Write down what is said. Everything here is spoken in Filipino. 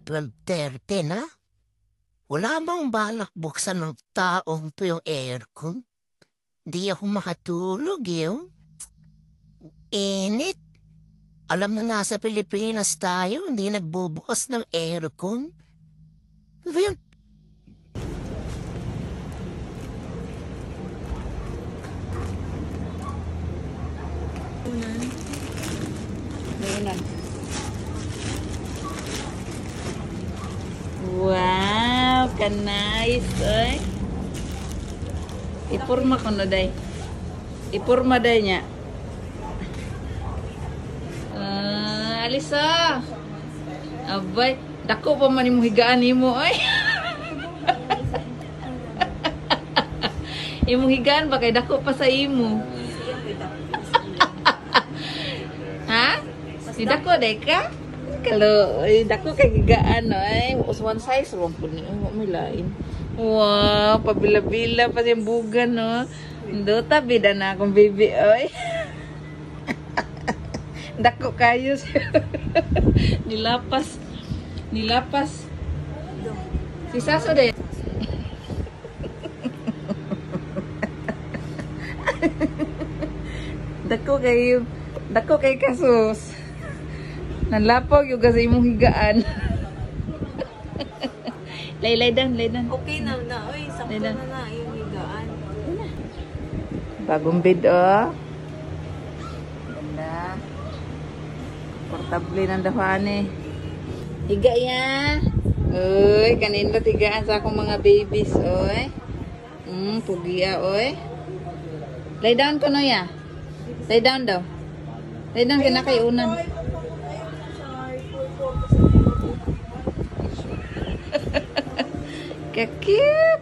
12:30 na. Wala bang balak buksan ng taong to yung aircon? Di ako makatulog yun. Init. Alam na nasa Pilipinas tayo, hindi nagbubukas ng aircon. Ano ba yun? Ayun. Wow, kanais, oy. Ipurma ko na day. Ipurma day niya. Alisa. Abay, dako pa man imong higaan nimo, oy. Imong higaan ba kay dako pa sa imo? Ha? Si dako day ka? Kalau dako kay gigaan ay one size ron pud ni may lain. Wow, pabila-bila pa yung bugan no. Dota bida na akong baby oy. Dako kayo siya. Nilapas. Nilapas. Si Saso din. Dako kay kasus. Nanlapog yung kasi imong higaan. Lay down. Okay na na. Uy, sakto na na yung higaan. Bagong bed, oh. Ganda. Portable ng dahan eh. Higa ya. Uy, kanino tigaan sa akong mga babies, oy. Pugiya, oy. Lay down ko no ya. Lay down daw. Lay down kina kay unan. Kakit.